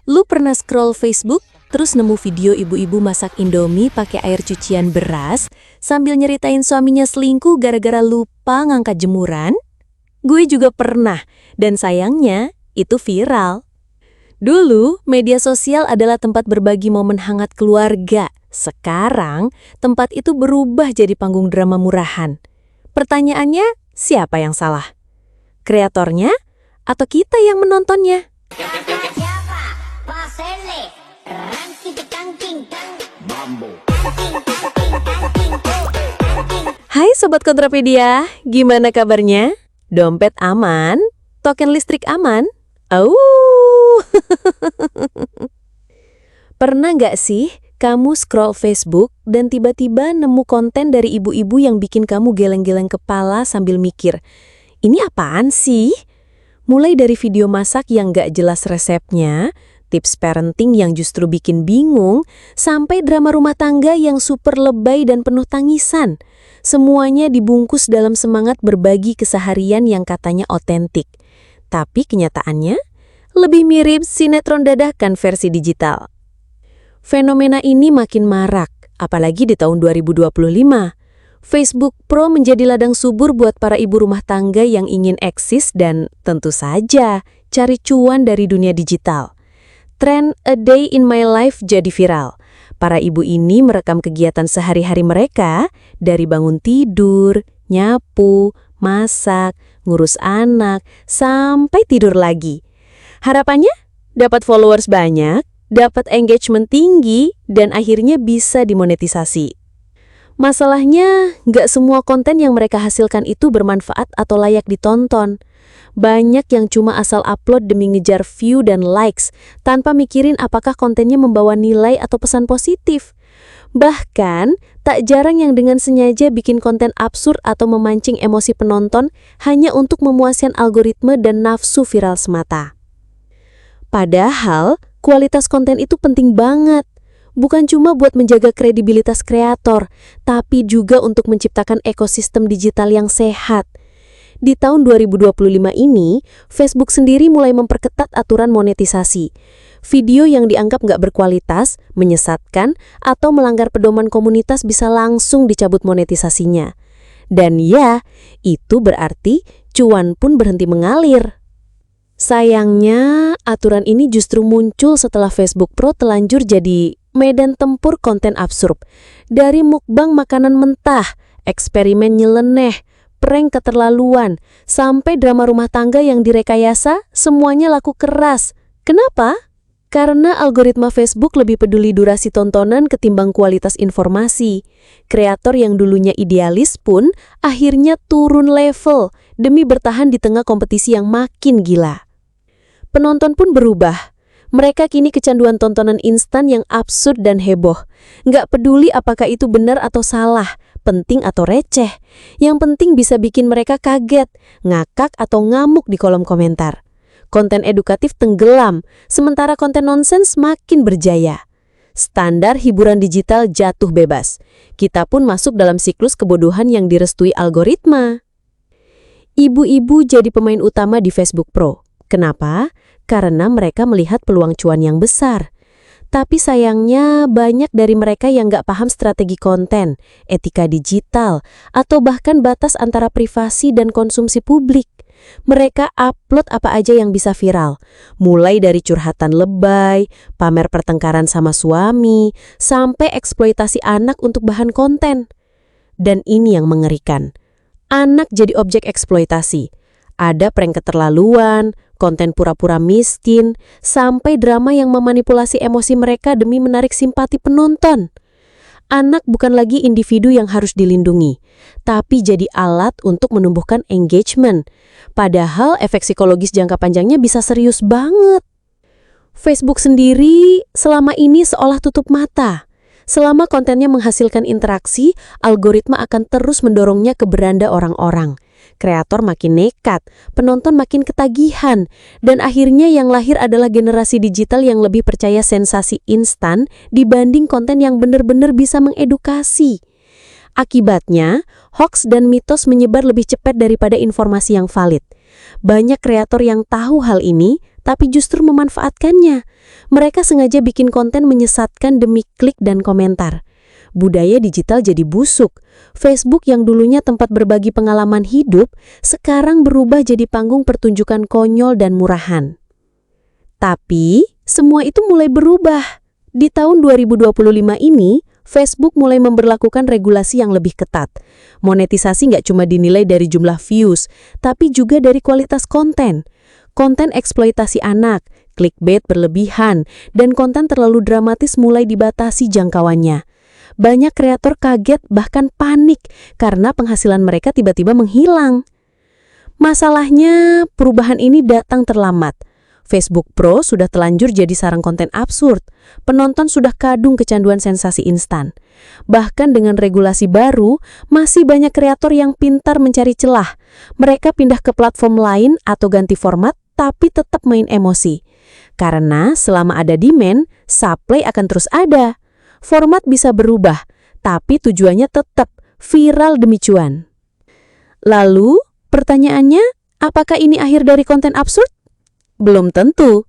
Lu pernah scroll Facebook, terus nemu video ibu-ibu masak Indomie pakai air cucian beras sambil nyeritain suaminya selingkuh gara-gara lupa ngangkat jemuran? Gue juga pernah, dan sayangnya itu viral. Dulu, media sosial adalah tempat berbagi momen hangat keluarga. Sekarang, tempat itu berubah jadi panggung drama murahan. Pertanyaannya, siapa yang salah? Kreatornya atau kita yang menontonnya? Hai Sobat Kontrapedia, gimana kabarnya? Dompet aman? Token listrik aman? Pernah nggak sih kamu scroll Facebook dan tiba-tiba nemu konten dari ibu-ibu yang bikin kamu geleng-geleng kepala sambil mikir, ini apaan sih? Mulai dari video masak yang nggak jelas resepnya, tips parenting yang justru bikin bingung, sampai drama rumah tangga yang super lebay dan penuh tangisan. Semuanya dibungkus dalam semangat berbagi keseharian yang katanya otentik. Tapi kenyataannya lebih mirip sinetron dadakan versi digital. Fenomena ini makin marak, apalagi di tahun 2025. Facebook Pro menjadi ladang subur buat para ibu rumah tangga yang ingin eksis dan tentu saja cari cuan dari dunia digital. Tren A Day in My Life jadi viral. Para ibu ini merekam kegiatan sehari-hari mereka dari bangun tidur, nyapu, masak, ngurus anak, sampai tidur lagi. Harapannya dapat followers banyak, dapat engagement tinggi, dan akhirnya bisa dimonetisasi. Masalahnya, nggak semua konten yang mereka hasilkan itu bermanfaat atau layak ditonton. Banyak yang cuma asal upload demi ngejar view dan likes, tanpa mikirin apakah kontennya membawa nilai atau pesan positif. Bahkan, tak jarang yang dengan sengaja bikin konten absurd atau memancing emosi penonton hanya untuk memuaskan algoritma dan nafsu viral semata. Padahal, kualitas konten itu penting banget. Bukan cuma buat menjaga kredibilitas kreator, tapi juga untuk menciptakan ekosistem digital yang sehat. Di tahun 2025 ini, Facebook sendiri mulai memperketat aturan monetisasi. Video yang dianggap nggak berkualitas, menyesatkan, atau melanggar pedoman komunitas bisa langsung dicabut monetisasinya. Dan ya, itu berarti cuan pun berhenti mengalir. Sayangnya, aturan ini justru muncul setelah Facebook Pro telanjur jadi medan tempur konten absurd. Dari mukbang makanan mentah, eksperimen nyeleneh, prank keterlaluan, sampai drama rumah tangga yang direkayasa, semuanya laku keras. Kenapa? Karena algoritma Facebook lebih peduli durasi tontonan ketimbang kualitas informasi. Kreator yang dulunya idealis pun akhirnya turun level demi bertahan di tengah kompetisi yang makin gila. Penonton pun berubah. Mereka kini kecanduan tontonan instan yang absurd dan heboh. Nggak peduli apakah itu benar atau salah, penting atau receh. Yang penting bisa bikin mereka kaget, ngakak atau ngamuk di kolom komentar. Konten edukatif tenggelam, sementara konten nonsens makin berjaya. Standar hiburan digital jatuh bebas. Kita pun masuk dalam siklus kebodohan yang direstui algoritma. Ibu-ibu jadi pemain utama di Facebook Pro. Kenapa? Karena mereka melihat peluang cuan yang besar. Tapi sayangnya banyak dari mereka yang nggak paham strategi konten, etika digital, atau bahkan batas antara privasi dan konsumsi publik. Mereka upload apa aja yang bisa viral, mulai dari curhatan lebay, pamer pertengkaran sama suami, sampai eksploitasi anak untuk bahan konten. Dan ini yang mengerikan. Anak jadi objek eksploitasi. Ada prank keterlaluan, konten pura-pura miskin, sampai drama yang memanipulasi emosi mereka demi menarik simpati penonton. Anak bukan lagi individu yang harus dilindungi, tapi jadi alat untuk menumbuhkan engagement. Padahal efek psikologis jangka panjangnya bisa serius banget. Facebook sendiri selama ini seolah tutup mata. Selama kontennya menghasilkan interaksi, algoritma akan terus mendorongnya ke beranda orang-orang. Kreator makin nekat, penonton makin ketagihan, dan akhirnya yang lahir adalah generasi digital yang lebih percaya sensasi instan dibanding konten yang benar-benar bisa mengedukasi. Akibatnya, hoaks dan mitos menyebar lebih cepat daripada informasi yang valid. Banyak kreator yang tahu hal ini, tapi justru memanfaatkannya. Mereka sengaja bikin konten menyesatkan demi klik dan komentar. Budaya digital jadi busuk. Facebook yang dulunya tempat berbagi pengalaman hidup, sekarang berubah jadi panggung pertunjukan konyol dan murahan. Tapi, semua itu mulai berubah. Di tahun 2025 ini, Facebook mulai memberlakukan regulasi yang lebih ketat. Monetisasi nggak cuma dinilai dari jumlah views, tapi juga dari kualitas konten. Konten eksploitasi anak, clickbait berlebihan, dan konten terlalu dramatis mulai dibatasi jangkauannya. Banyak kreator kaget bahkan panik karena penghasilan mereka tiba-tiba menghilang. Masalahnya, perubahan ini datang terlambat. Facebook Pro sudah telanjur jadi sarang konten absurd. Penonton sudah kadung kecanduan sensasi instan. Bahkan dengan regulasi baru, masih banyak kreator yang pintar mencari celah. Mereka pindah ke platform lain atau ganti format, tapi tetap main emosi. Karena selama ada demand, supply akan terus ada. Format bisa berubah, tapi tujuannya tetap viral demi cuan. Lalu, pertanyaannya, apakah ini akhir dari konten absurd? Belum tentu.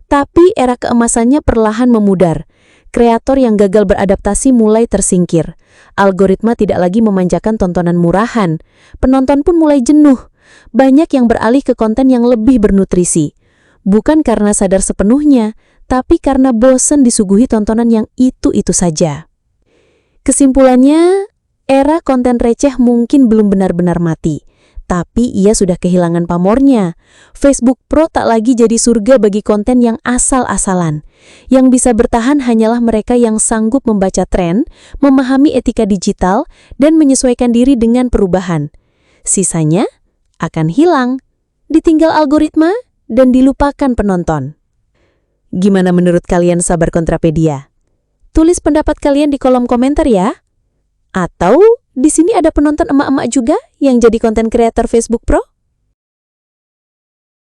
Tapi era keemasannya perlahan memudar. Kreator yang gagal beradaptasi mulai tersingkir. Algoritma tidak lagi memanjakan tontonan murahan. Penonton pun mulai jenuh. Banyak yang beralih ke konten yang lebih bernutrisi. Bukan karena sadar sepenuhnya, tapi karena bosan disuguhi tontonan yang itu-itu saja. Kesimpulannya, era konten receh mungkin belum benar-benar mati. Tapi ia sudah kehilangan pamornya. Facebook Pro tak lagi jadi surga bagi konten yang asal-asalan. Yang bisa bertahan hanyalah mereka yang sanggup membaca tren, memahami etika digital, dan menyesuaikan diri dengan perubahan. Sisanya akan hilang, ditinggal algoritma, dan dilupakan penonton. Gimana menurut kalian sahabat Kontrapedia? Tulis pendapat kalian di kolom komentar ya. Atau di sini ada penonton emak-emak juga yang jadi konten kreator Facebook Pro?